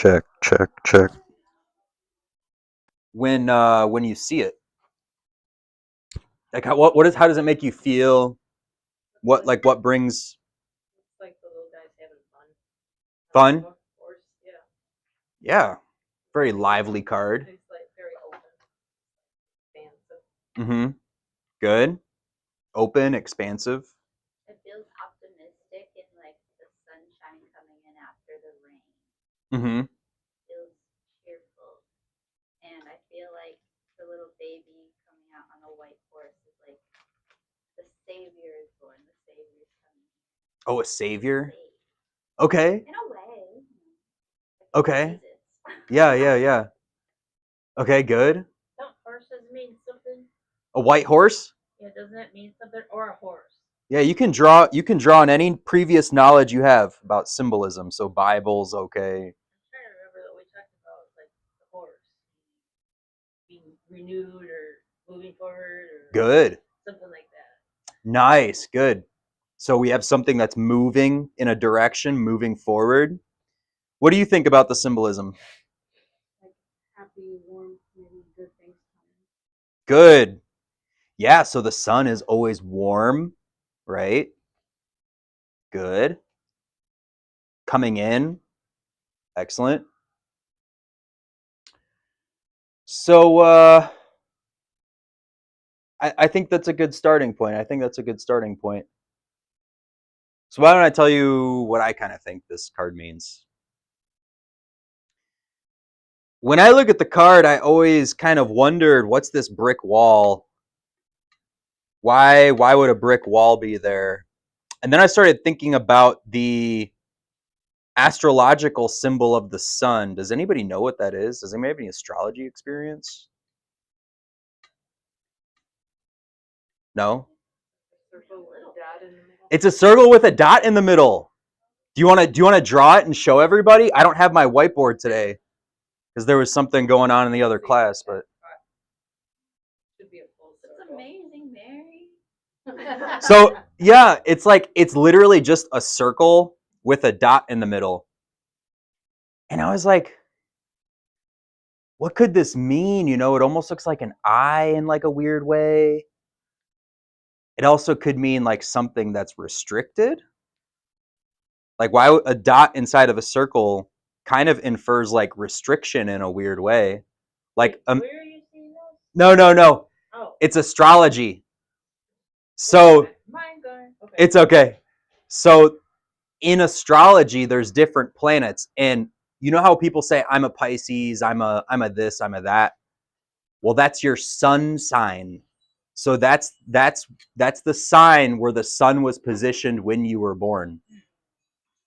check, check, check. When you see it, like how does it make you feel? What brings It's like the little guys having fun. fun? Of course, yeah. Yeah, very lively card. It's like very open, expansive. Mm-hmm. Good, open, expansive. It feels optimistic and like the sunshine coming in after the rain. Mm-hmm. Feels cheerful. And I feel like the little baby coming out on a white horse is like the savior is born. The savior's coming. Oh, a savior. Save. Okay. In a way. Like Okay. Jesus. Yeah. Okay, good. Don't horses mean something? A white horse. Yeah, doesn't it mean something? Or a horse? Yeah, you can draw. You can draw on any previous knowledge you have about symbolism. So Bible's okay. I'm trying to remember that we talked about like the horse being renewed or moving forward or Good. something like that. Nice. Good. So we have something that's moving in a direction, moving forward. What do you think about the symbolism? Like happy, warm, maybe good things coming. Good. Yeah, so the sun is always warm, right? Good. Coming in. Excellent. So I think that's a good starting point. So why don't I tell you what I kind of think this card means? When I look at the card, I always kind of wondered, what's this brick wall? Why would a brick wall be there? And then I started thinking about the astrological symbol of the sun. Does anybody know what that is? Does anybody have any astrology experience? No? It's a circle with a dot in the middle. Do you want to draw it and show everybody? I don't have my whiteboard today because there was something going on in the other class, but Should be a full It's circle. amazing, Mary. so yeah, it's literally just a circle with a dot in the middle. And I was like, what could this mean? You know, it almost looks like an eye in like a weird way. It also could mean like something that's restricted. Like why a dot inside of a circle kind of infers like restriction in a weird way. Like Where are you seeing those? no. Oh. It's astrology. So Mine going. Okay. it's okay. So in astrology, there's different planets, and you know how people say, I'm a Pisces, I'm a this, I'm a that. Well, that's your sun sign. So that's the sign where the sun was positioned when you were born.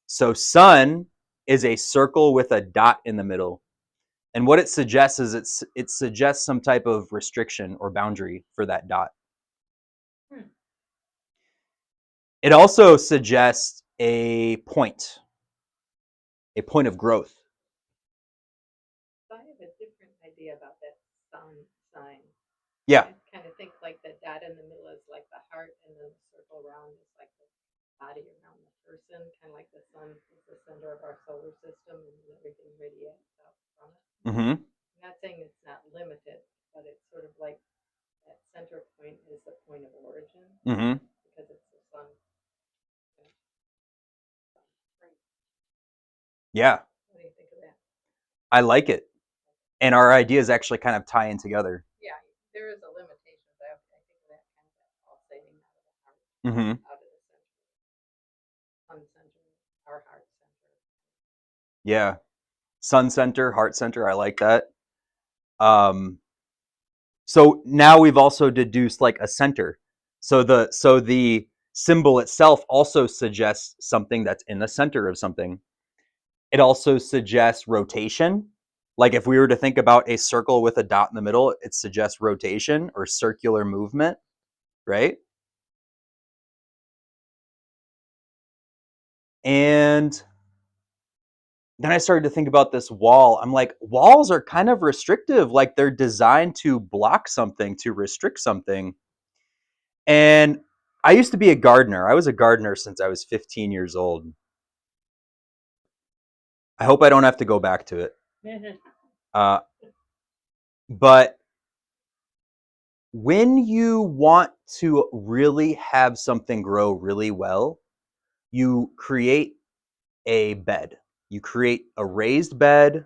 So sun is a circle with a dot in the middle. And what it suggests is it suggests some type of restriction or boundary for that dot. It also suggests a point of growth. I have a different idea about that sun sign. Yeah. I kind of think like the dot in the middle is like the heart, and then the circle around is like the body around the person, kind of like the sun is the center of our solar system and everything radiates out from it. Mm-hmm. I'm not saying it's not limited, but it's sort of like that center point is the point of origin Mm-hmm. because it's the sun. Yeah. What do you think of that? I like it. And our ideas actually kind of tie in together. Yeah, there is a limitation, but I think of that kind of that pulsating out of the heart, Mm-hmm. out of the center, sun center, our heart center. Yeah. Sun center, heart center. I like that. So now we've also deduced like a center. So the symbol itself also suggests something that's in the center of something. It also suggests rotation. Like if we were to think about a circle with a dot in the middle, it suggests rotation or circular movement, right? And then I started to think about this wall. I'm like, walls are kind of restrictive. Like they're designed to block something, to restrict something. And I used to be a gardener. I was a gardener since I was 15 years old. I hope I don't have to go back to it. But when you want to really have something grow really well, you create a bed. You create a raised bed,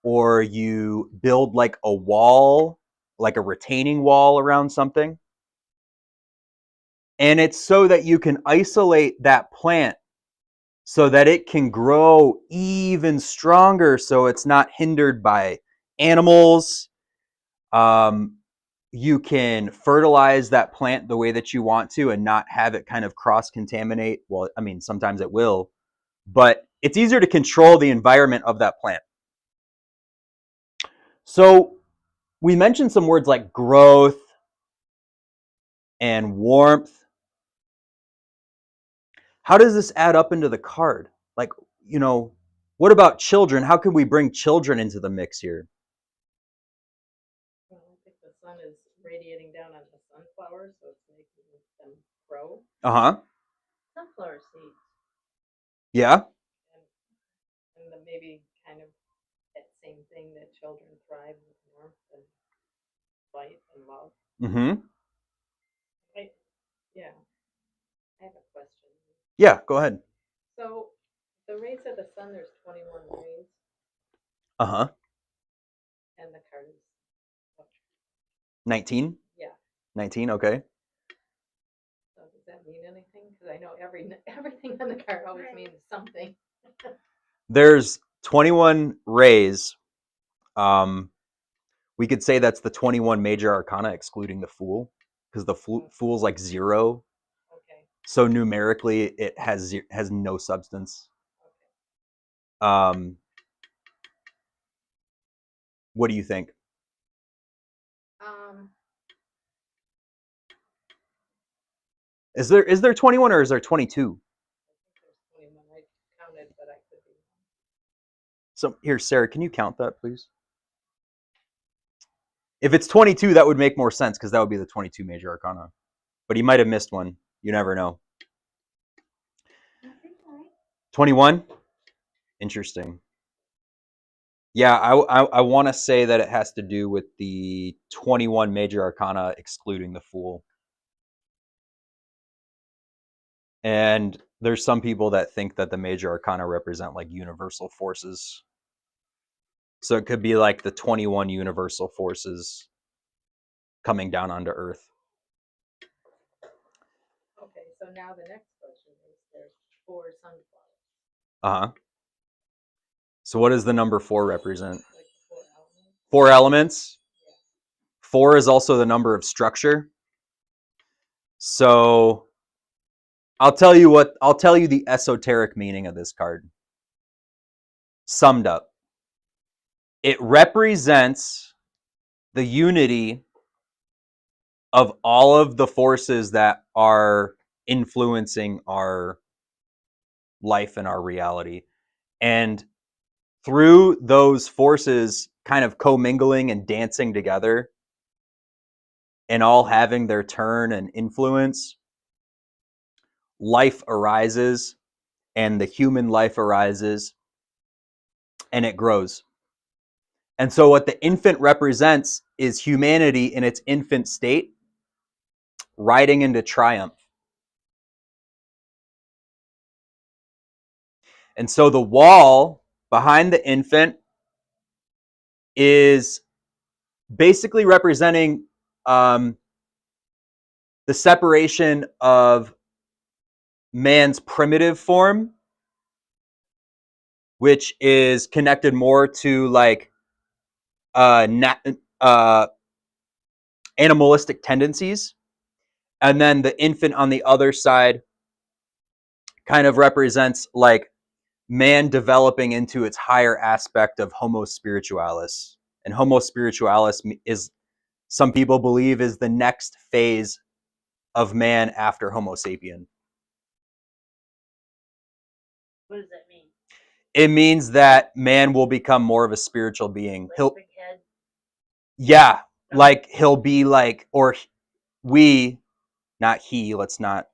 or you build like a wall, like a retaining wall around something. And it's so that you can isolate that plant so that it can grow even stronger, so it's not hindered by animals. You can fertilize that plant the way that you want to and not have it kind of cross contaminate. Well, I mean, sometimes it will, but it's easier to control the environment of that plant. So we mentioned some words like growth and warmth. How does this add up into the card? Like, what about children? How can we bring children into the mix here? Well, I think the sun is radiating down on the sunflower, so it's making them grow. Uh-huh. Sunflower seeds. Yeah. And then maybe kind of that same thing that children thrive with warmth and light and love. Mm-hmm. Yeah. I have a question. Yeah, go ahead. So the rays of the sun, there's 21 rays, Uh-huh. and the card is 19? yeah. 19, okay. So does that mean anything? Because I know everything on the card always means something. There's 21 rays. We could say that's the 21 major arcana excluding the Fool, because the Fool's like 0. Okay. So numerically, it has no substance. Okay. What do you think? Is there 21 or is there 22? I think there's 21. I counted, but I could be wrong. So here, Sarah, can you count that, please? If it's 22, that would make more sense because that would be the 22 major arcana. But he might have missed one. You never know. 21? Interesting. Yeah, I want to say that it has to do with the 21 major arcana excluding the Fool. And there's some people that think that the major arcana represent like universal forces. So it could be like the 21 universal forces coming down onto Earth. Okay, so now the next question is there's 4 sunflowers. Uh-huh. So what does the number 4 represent? Like 4 elements. 4 elements? Yeah. 4 is also the number of structure. So I'll tell you the esoteric meaning of this card. Summed up. It represents the unity of all of the forces that are influencing our life and our reality. And through those forces kind of commingling and dancing together and all having their turn and influence, life arises and the human life arises and it grows. And so what the infant represents is humanity in its infant state, riding into triumph. And so the wall behind the infant is basically representing the separation of man's primitive form, which is connected more to like animalistic tendencies. And then the infant on the other side kind of represents like man developing into its higher aspect of Homo spiritualis. And Homo spiritualis is, some people believe, is the next phase of man after Homo sapien. What does that mean? It means that man will become more of a spiritual being. Like big head? Yeah, like he'll be like, or we, not he, let's not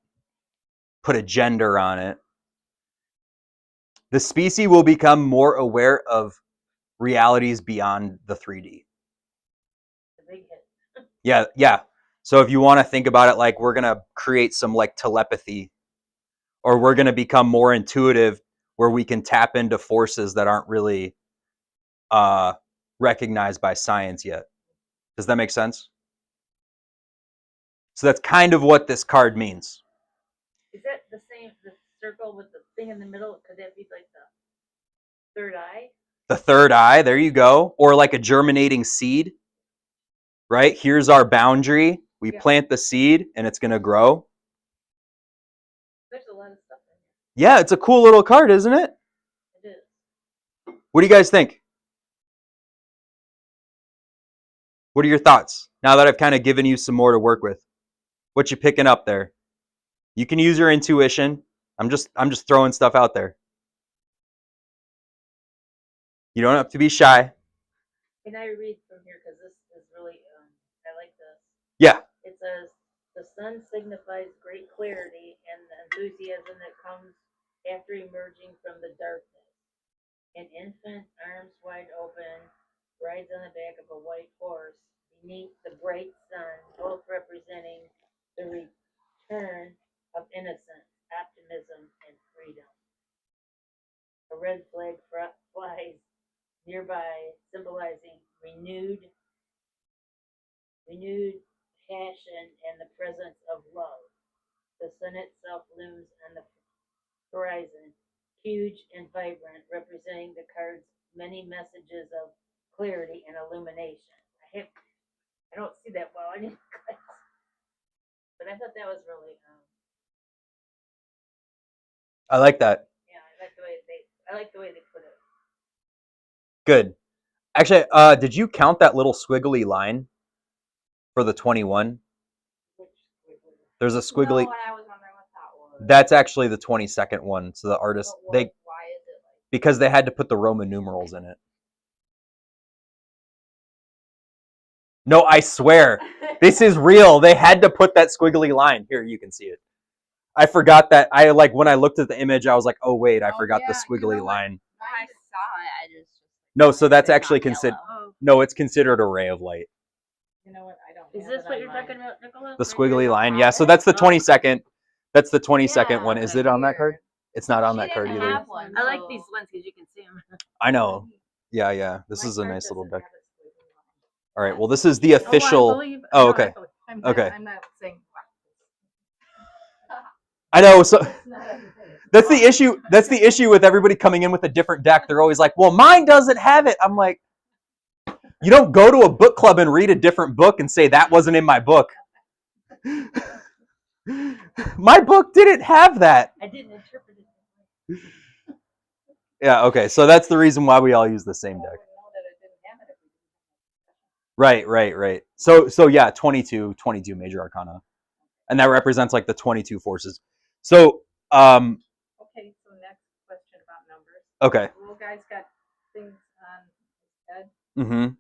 put a gender on it. The species will become more aware of realities beyond the 3D. The big hit. Yeah. So if you want to think about it like we're going to create some like telepathy, or we're going to become more intuitive where we can tap into forces that aren't really recognized by science yet. Does that make sense? So that's kind of what this card means. Is that the same, the circle with the thing in the middle? Could that be like the third eye? The third eye, there you go. Or like a germinating seed, right? Here's our boundary. We plant the seed and it's going to grow. There's a lot of stuff in Yeah, it's a cool little card, isn't it? here. It is. What do you guys think? What are your thoughts? Now that I've kind of given you some more to work with. What you picking up there? You can use your intuition. I'm just throwing stuff out there. You don't have to be shy. Can I read from here? Because this is really, I like this. Yeah. It says, the sun signifies great clarity and the enthusiasm that comes after emerging from the darkness. An infant, arms wide open, rides on the back of a white horse beneath the bright sun, both representing the return of innocence, optimism, and freedom. A red flag flies nearby, symbolizing renewed passion and the presence of love. The sun itself looms on the horizon, huge and vibrant, representing the card's many messages of clarity and illumination. I don't see that well. I need glasses. But I thought that was really, I like that. yeah, I like the way they put it. Good. Actually, did you count that little squiggly line for the 21? Which squiggly? There's a squiggly. No, and I was wondering what that was. That's actually the 22nd one. So the artist, But they why is it like? because they had to put the Roman numerals in it. No, I swear. This is real. They had to put that squiggly line. Here, you can see it. I forgot that. When I looked at the image, I was like, oh wait, I forgot the yeah, squiggly you know what? line. I saw it. I just No, so that's it's actually not considered. yellow. No, it's considered a ray of light. You know what? I don't. Is have this it what on you're mine. talking about, Nicola? The Right here? squiggly line. Yeah, so that's the 22nd. That's the 22nd one. Is it on that card? It's not on She that card didn't either. have one. I like so- these ones because you can see them. I know. Yeah. This My is a card nice little doesn't deck. have a squiggly line. All right. Well, this is the official. Oh, I believe, Oh, no, okay. I'm Okay. I'm not saying. I know. So It's not everything. that's the issue. That's the issue with everybody coming in with a different deck. They're always like, "Well, mine doesn't have it." I'm like, you don't go to a book club and read a different book and say that wasn't in my book. My book didn't have that. I didn't interpret it. Yeah. Okay. So that's the reason why we all use the same I deck. wouldn't know that it didn't have it if we didn't. Right. So yeah, 22 major arcana. And that represents like the 22 forces. So Okay, so next question about numbers. okay. The little guy's got things on his head. Mm-hmm.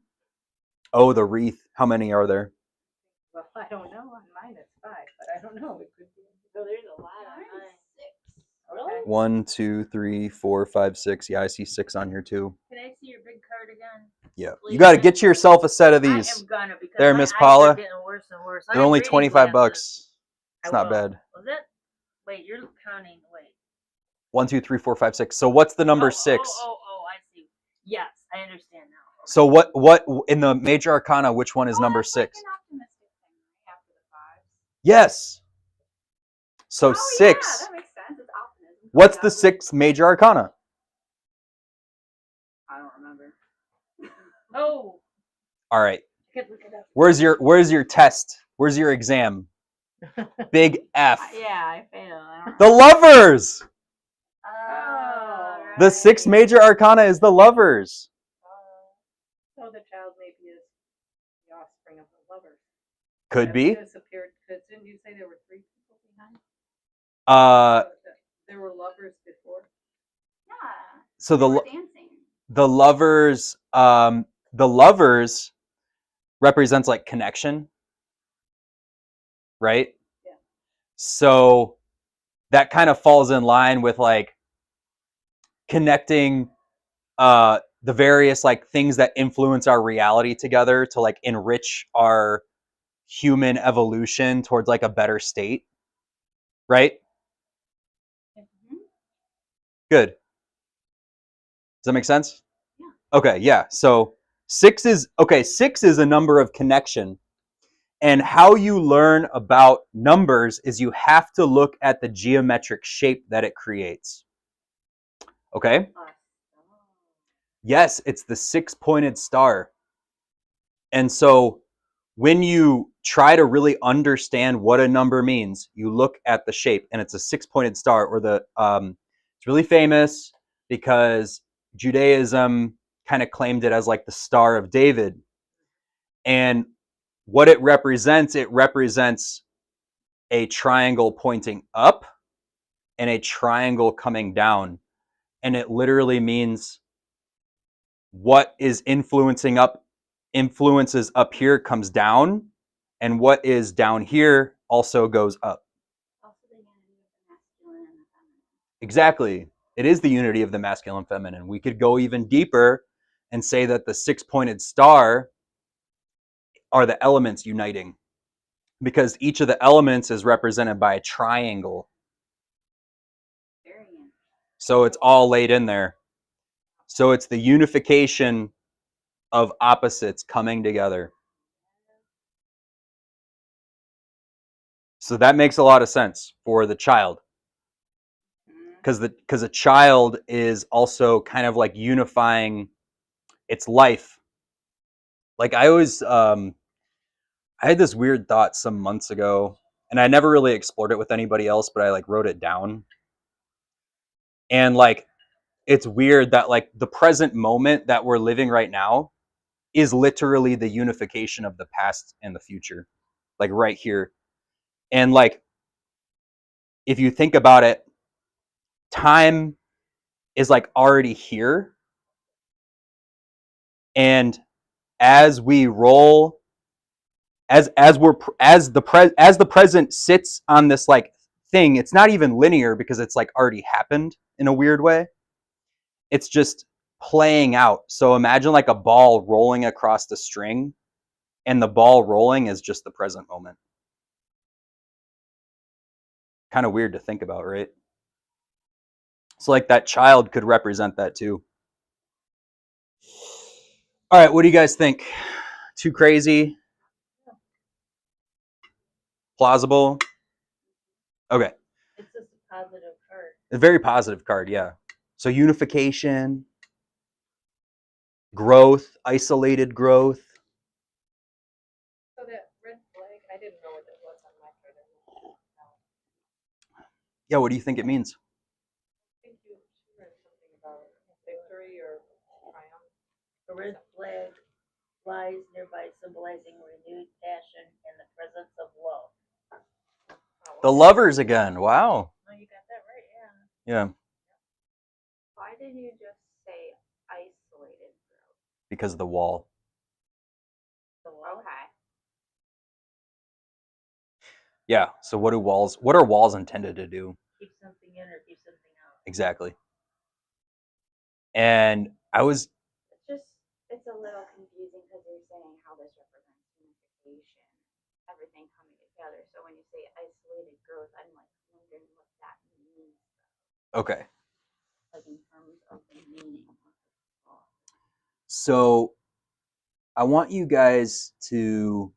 Oh, the wreath. How many are there? Well, I don't know. On mine it's 5, but I don't know. It could be. So there's a lot on Mine's mine. 6. Really? 1, 2, 3, 4, 5, 6. Yeah, I see 6 on here too. Can I see your big card again? Yeah. Please, You got to man. get yourself a set of I these. am gonna because There, my Miss eyes Paula. are getting worse and worse. I They're have only reading 25 glasses. bucks. It's I not will. bad. Was it? Wait, you're counting. Wait. 1, 2, 3, 4, 5, 6. So what's the number 6? Oh, I see. Yes, I understand now. Okay. So what in the major arcana, which one is number 6? Like an optimistic thing after the 5s. Yes. So Oh, 6. Yeah, that makes sense. It's optimism. What's Yeah. the 6th major arcana? I don't remember. Oh, All right. I could look it up. Where's your test? Where's your exam? Big F. Yeah, I failed. I don't The Lovers. Oh, The 6th major arcana is the Lovers. So the child maybe is the offspring of the lovers. Could be. Disappeared. Didn't you say there were 3 people behind? Uh, There were lovers before. Yeah. so They the were dancing. the Lovers represents like connection, right? Yeah. So that kind of falls in line with like connecting the various like things that influence our reality together to like enrich our human evolution towards like a better state, right? Mhm. Good. Does that make sense? Yeah. Okay, yeah. So 6 is a number of connection. And how you learn about numbers is you have to look at the geometric shape that it creates. Okay? Awesome. Yes, it's the 6-pointed star. And so when you try to really understand what a number means, you look at the shape, and it's a 6-pointed star. Or it's really famous because Judaism kind of claimed it as like the Star of David. And what it represents a triangle pointing up and a triangle coming down. And it literally means what is influences up here comes down, and what is down here also goes up. Also the unity of the masculine and the feminine. Exactly. It is the unity of the masculine and feminine. We could go even deeper and say that the 6-pointed star are the elements uniting, because each of the elements is represented by a triangle. Very interesting. So it's all laid in there. So it's the unification of opposites coming together. So that makes a lot of sense for the child, because a child is also kind of like unifying its life. Like I had this weird thought some months ago, and I never really explored it with anybody else, but I like wrote it down. And like it's weird that like the present moment that we're living right now is literally the unification of the past and the future, like right here. And like if you think about it, time is like already here, and as we roll, as the present sits on this like thing, it's not even linear because it's like already happened in a weird way. It's just playing out. So imagine like a ball rolling across the string, and the ball rolling is just the present moment. Kind of weird to think about, right? So like that child could represent that too. All right, what do you guys think? Too crazy? Plausible? Okay. It's just a positive card. A very positive card, yeah. So unification, growth, isolated growth. So that red flag, I didn't know what it was on my card. Yeah, what do you think it means? I think you read something about victory or triumph. A red flag flies nearby, symbolizing renewed passion and the presence of love. The lovers again. Wow. Oh, you got that right, yeah. Yeah, Why didn't you just say isolated growth? because of the wall. The love Okay. Yeah, so what are walls intended to do? keep something in or keep something out. Exactly. And It's a little confusing because you're saying how this represents unification, everything coming together. So when you say isolated growth, I'm like wondering what that means, okay. like in terms of the meaning of the thought. So I want you guys to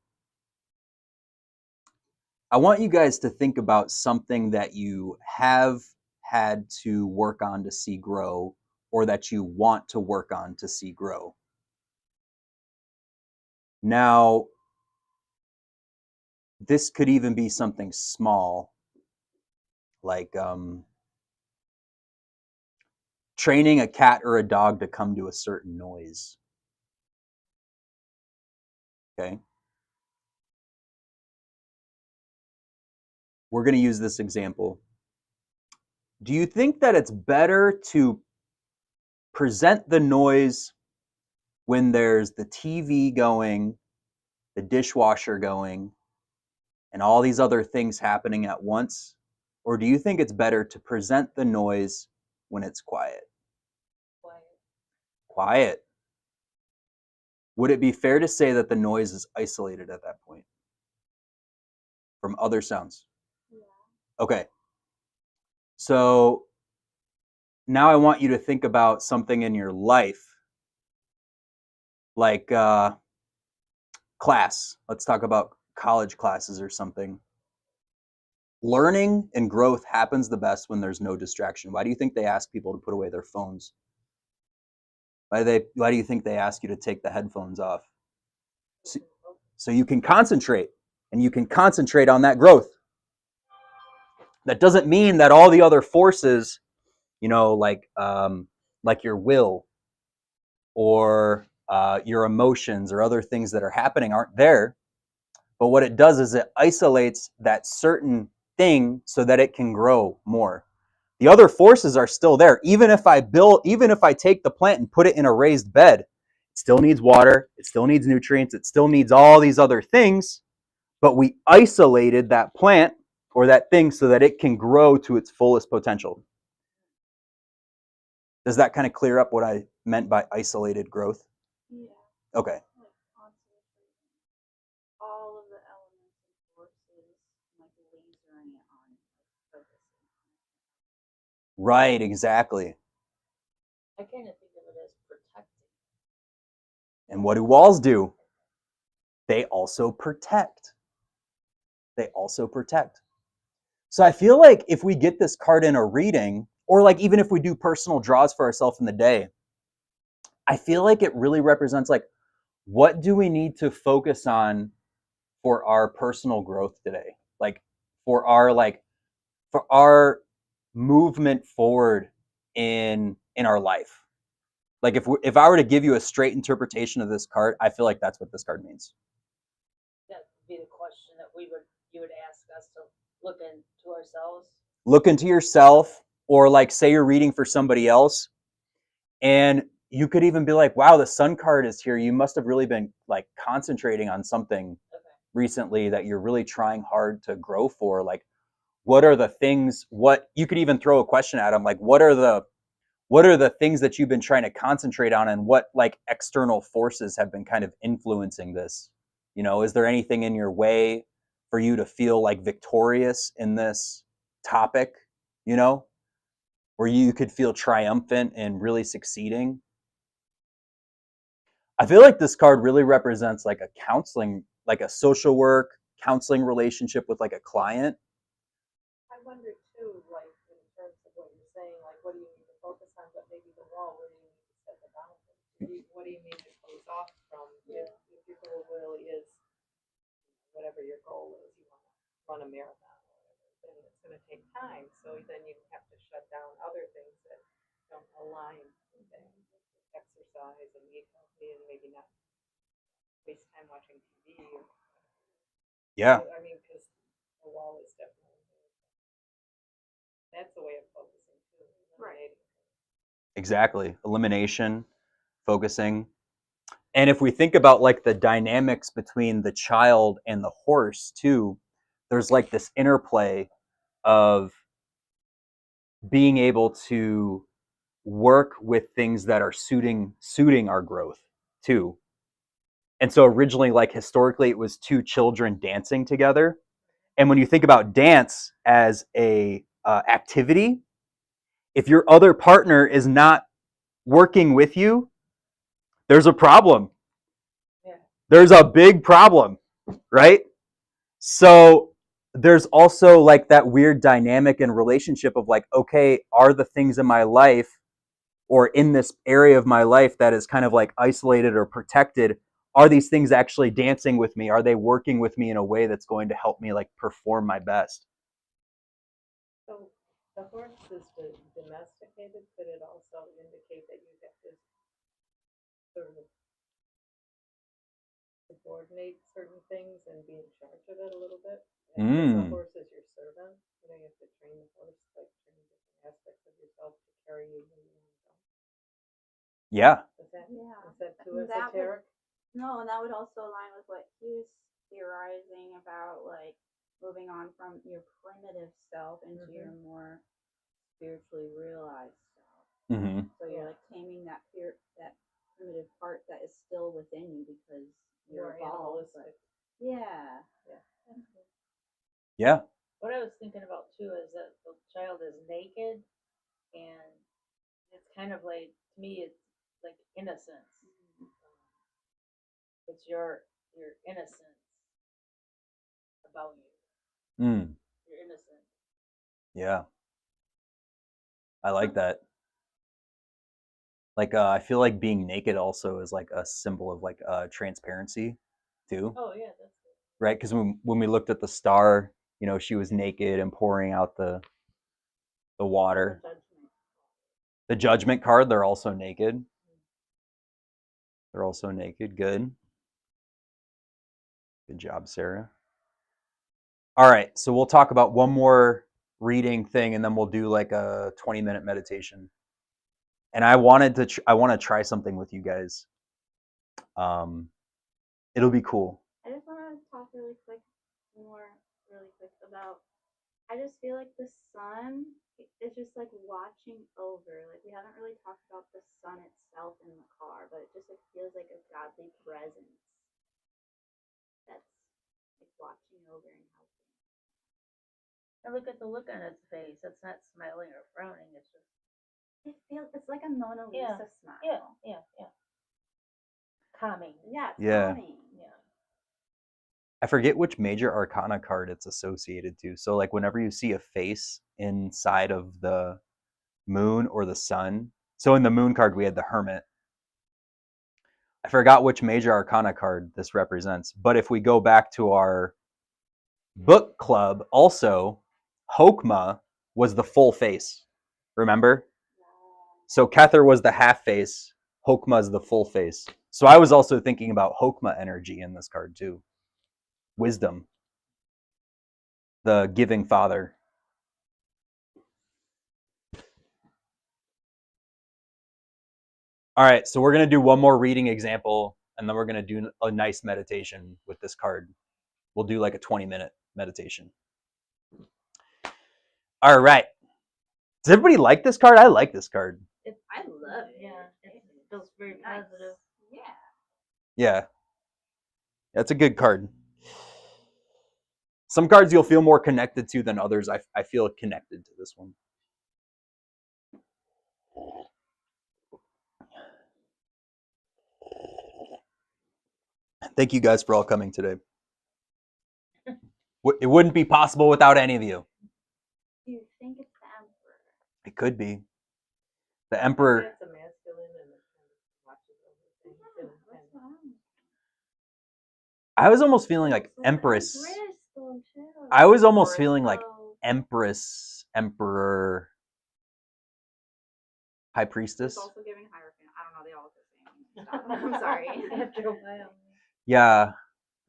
think about something that you have had to work on to see grow, or that you want to work on to see grow. Now, this could even be something small, like training a cat or a dog to come to a certain noise. Okay? We're going to use this example. Do you think that it's better to present the noise when there's the TV going, the dishwasher going, and all these other things happening at once? Or do you think it's better to present the noise when it's quiet? quiet. Would it be fair to say that the noise is isolated at that point from other sounds? Yeah. Okay. So now I want you to think about something in your life, like class. Let's talk about college classes or something. Learning and growth happens the best when there's no distraction. Why do you think they ask people to put away their phones? Why do you think they ask you to take the headphones off? So you can concentrate, and you can concentrate on that growth. That doesn't mean that all the other forces, like your will or your emotions or other things that are happening aren't there. But what it does is it isolates that certain thing so that it can grow more. The other forces are still there. Even if I take the plant and put it in a raised bed, it still needs water, it still needs nutrients, it still needs all these other things, but we isolated that plant or that thing so that it can grow to its fullest potential. Does that kind of clear up what I meant by isolated growth? Yeah. Okay. Like concentrating all of the elements and forces, like lasering it on, like focusing on it. Right, exactly. I kind of think of it as protecting. And what do walls do? They also protect. They also protect. So I feel like if we get this card in a reading, or like even if we do personal draws for ourselves in the day, I feel like it really represents like, what do we need to focus on for our personal growth today? Like for our movement forward in our life. Like if I were to give you a straight interpretation of this card, I feel like that's what this card means. That would be the question that you would ask us to look into ourselves. Look into yourself, or like say you're reading for somebody else, and you could even be like, wow, the sun card is here. You must have really been like concentrating on something recently that you're really trying hard to grow for. Like, what are the things, what you could even throw a question at them, like what are the things that you've been trying to concentrate on, and what like external forces have been kind of influencing this? Is there anything in your way for you to feel like victorious in this topic, where you could feel triumphant and really succeeding? I feel like this card really represents like a counseling, like a social work counseling relationship with like a client. I wonder too, like in terms of what you're saying, like what do you need to focus on, but maybe the wall, where do you need to set the boundaries? What do you need to close off from? If your goal really is whatever your goal is, you want to run a marathon or whatever, then it's going to take time. So then you have to shut down other things that don't align with things, exercise and eat healthy, and maybe not waste time watching TV. Yeah, I mean, because the wall is definitely that's a way of focusing too. Right. exactly. Elimination, focusing. And if we think about like the dynamics between the child and the horse too, there's like this interplay of being able to work with things that are suiting our growth too. And so originally, like historically, it was two children dancing together. And when you think about dance as a activity, if your other partner is not working with you, there's a problem. Yeah. There's a big problem, right? So there's also like that weird dynamic and relationship of like, okay, are the things in my life or in this area of my life that is kind of like isolated or protected, are these things actually dancing with me? Are they working with me in a way that's going to help me like perform my best? So the horse is domesticated, could it also indicate that you have to sort of subordinate certain things and be in charge of it a little bit? Because the horse is your servant. You have to train the horse, like train different aspects of yourself to carry you when you want to go. Yeah. Is that too That esoteric? No, and that would also align with what he was theorizing about, like moving on from your primitive self into your more spiritually realized self. Mm-hmm. So you're like taming that primitive part that is still within you because you're More evolved. But animalistic. yeah. Yeah. That's good. Yeah. What I was thinking about too is that the child is naked, and it's kind of like, to me, it's like innocence. It's your innocence about you. Mm. You're innocent. Yeah. I like that. Like I feel like being naked also is like a symbol of like transparency too, Oh yeah, that's good. right? Because when we looked at the star, she was naked and pouring out the water. The judgment card, they're also naked. They're also naked. Good. Good job, Sarah. All right, so we'll talk about one more reading thing, and then we'll do like a 20-minute meditation. And I want to try something with you guys. It'll be cool. I just want to talk really quick about. I just feel like the sun is just like watching over. Like we haven't really talked about the sun itself in the car, but it just like feels like a godly presence that's like watching over and helping. And look at the look on its face. It's not smiling or frowning. It's just It's like a Mona Lisa smile. yeah. Calming. Yeah, it's Yeah. calming. Yeah. I forget which major arcana card it's associated to. So like whenever you see a face inside of the moon or the sun. So in the moon card we had the hermit. I forgot which major arcana card this represents. But if we go back to our book club, also Hokmah was the full face. Remember? So Kether was the half face. Hokmah is the full face. So I was also thinking about Hokmah energy in this card too. Wisdom. The giving father. All right, so we're going to do one more reading example, and then we're going to do a nice meditation with this card. We'll do like a 20-minute meditation. All right. Does everybody like this card? I like this card. I love it. Yeah, it feels very Nice. positive. Yeah. Yeah. That's a good card. Some cards you'll feel more connected to than others. I feel connected to this one. Thank you guys for all coming today. It wouldn't be possible without any of you. Do you think it's the emperor? It could be. The emperor. It's a masculine and it kind of watches over things. And That's what I'm. I was almost feeling like So empress. Bristol too. I was almost feeling like Bristol. empress, emperor, high priestess. It's also giving Hierophant. I don't know. They all look the same. I'm sorry. After a while. Yeah,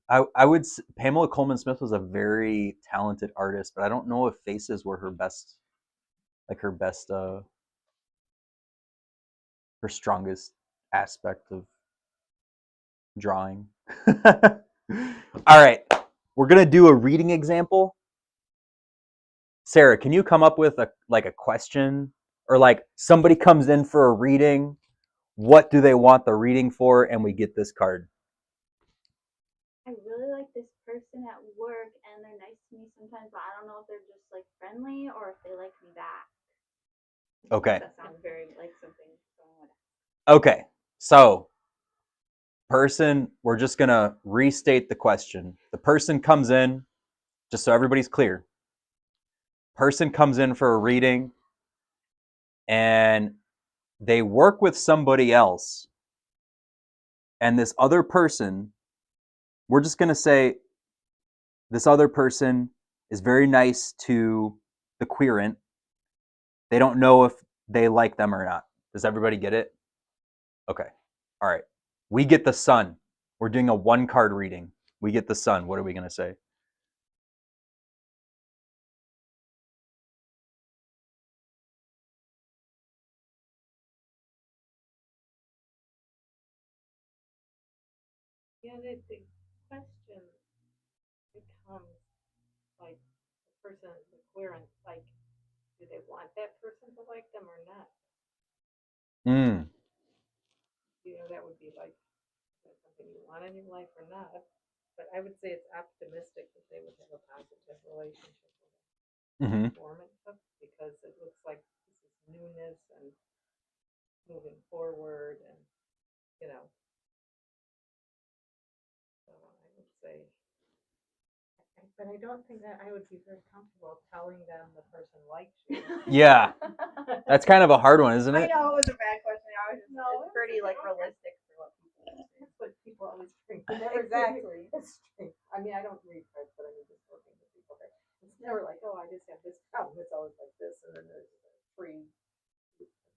I would. Pamela Coleman Smith was a very talented artist, but I don't know if faces were her best, like her best, her strongest aspect of drawing. All right, we're gonna do a reading example. Sarah, can you come up with a question, or like somebody comes in for a reading? What do they want the reading for? And we get this card. I really like this person at work, and they're nice to me sometimes, but I don't know if they're just like friendly or if they like me back. Okay. That sounds very like something someone would. Okay. So, person, we're just going to restate the question. The person comes in, just so everybody's clear. Person comes in for a reading and they work with somebody else. And this other person, we're just going to say this other person is very nice to the querent. They don't know if they like them or not. Does everybody get it? Okay. All right. We get the sun. We're doing a one card reading. We get the sun. What are we going to say? yeah, the question becomes like the person, the querent, like, do they want that person to like them or not? Mm. That be like, is that something you want in your life or not? But I would say it's optimistic that they would have a positive relationship with Mm-hmm. informant because it looks like this is newness and moving forward and, you know, so I would say, but I don't think that I would be very comfortable telling them the person likes you. Yeah, that's kind of a hard one, isn't I it? know it was a bad question. I was just, No, it's pretty like realistic for what people say. That's what people always think. Exactly. It's true. I mean, I don't read cards, but I mean, just working with people. It's never like, oh, I just have this problem. It's always like this, and then there's the tree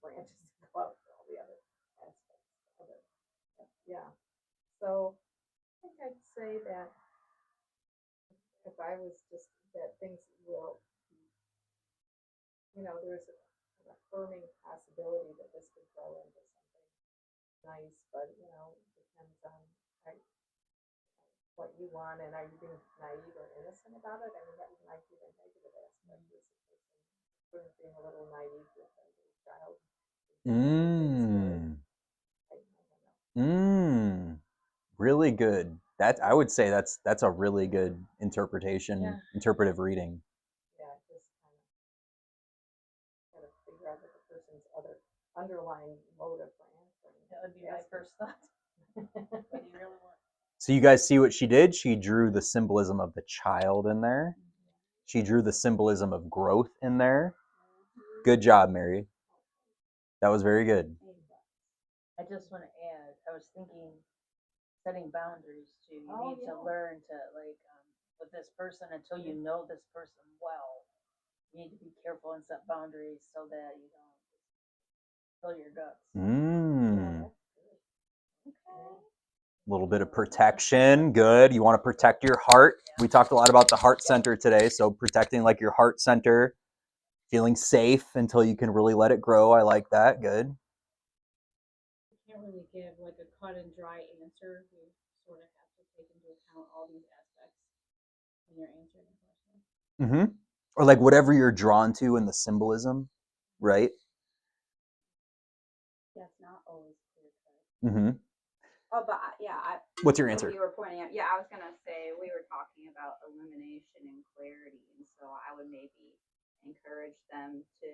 branches that go out for all the other aspects of it. Yeah. So I think I'd say that if I was just that things will, there's an affirming possibility that this could grow into something nice, but it depends on I, what you want, and are you being naive or innocent about it? I mean, that might be the negative aspect. Is being a little naive with a little child. Mm. I don't know. Mm. Really good. That I would say that's a really good interpretation, interpretive reading. Yeah, just kind of figure out what the person's other underlying motive for answering. That would be my first thought. What do you really want? So you guys see what she did? She drew the symbolism of the child in there. She drew the symbolism of growth in there. Good job, Mary. That was very good. I just want to add, I was thinking setting boundaries too. You need to learn to with this person until you know this person well. You need to be careful and set boundaries so that you don't spill your guts. Mm. Okay. A little bit of protection. Good. You want to protect your heart. We talked a lot about the heart center today. So protecting like your heart center, feeling safe until you can really let it grow. I like that. Good. You can't really give like a cut and dry answer. You sort of have to take into account all these aspects when you're answering the question. Mm-hmm. Or like whatever you're drawn to in the symbolism, right? Yeah, it's not always clear cut. Mm-hmm. Oh, but What's your what answer? you were pointing out, I was gonna say we were talking about illumination and clarity, and so I would maybe encourage them to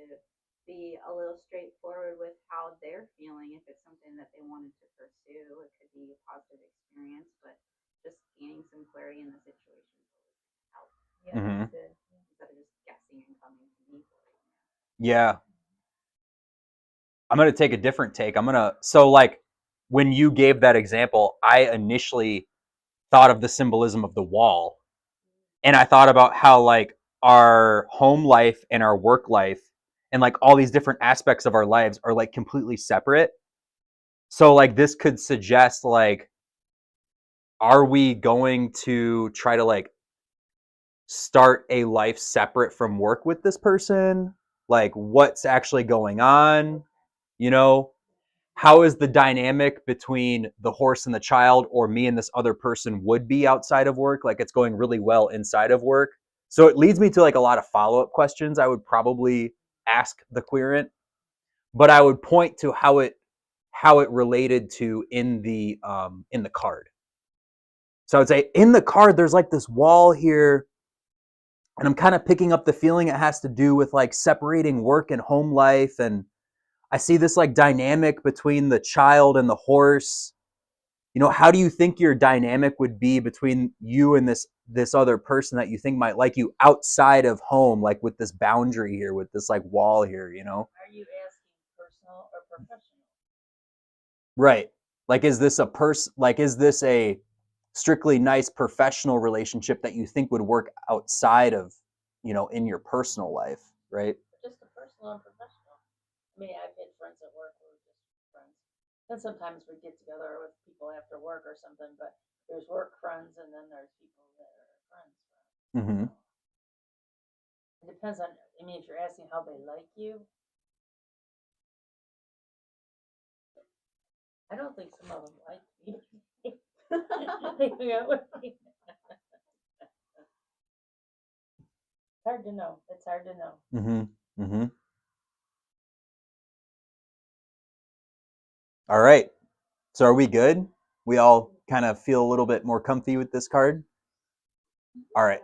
be a little straightforward with how they're feeling. If it's something that they wanted to pursue, it could be a positive experience, but just gaining some clarity in the situation will help. Yeah, Mm-hmm. Instead of just guessing and coming to me for it. Yeah. I'm going to take a different take. So like when you gave that example, I initially thought of the symbolism of the wall. And I thought about how like our home life and our work life and like all these different aspects of our lives are like completely separate. So like this could suggest like, are we going to try to like start a life separate from work with this person? Like what's actually going on? You know, how is the dynamic between the horse and the child or me and this other person would be outside of work? Like it's going really well inside of work. So it leads me to like a lot of follow-up questions I would probably ask the querent, but I would point to how it related to in the card. So I would say in the card there's like this wall here, and I'm kind of picking up the feeling it has to do with like separating work and home life, and I see this like dynamic between the child and the horse. You know, how do you think your dynamic would be between you and this other person that you think might like you outside of home, like with this boundary here, with this like wall here, you know? Are you asking personal or professional? Right. Like is this a strictly nice professional relationship that you think would work outside of, in your personal life, right? Just a personal and professional. I mean, I've had friends at work who are just friends. And sometimes we get together with people after work or something, but there's work friends and then there's people that are friends. Mm-hmm. It depends on, I mean, if you're asking how they like you, I don't think some of them like me. It's hard to know. It's hard to know. Mm-hmm. Mm-hmm. All right. So are we good? We all kind of feel a little bit more comfy with this card? All right.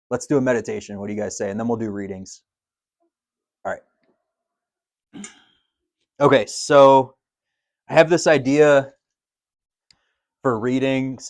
Let's do a meditation. What do you guys say? And then we'll do readings. All right. Okay, so I have this idea for readings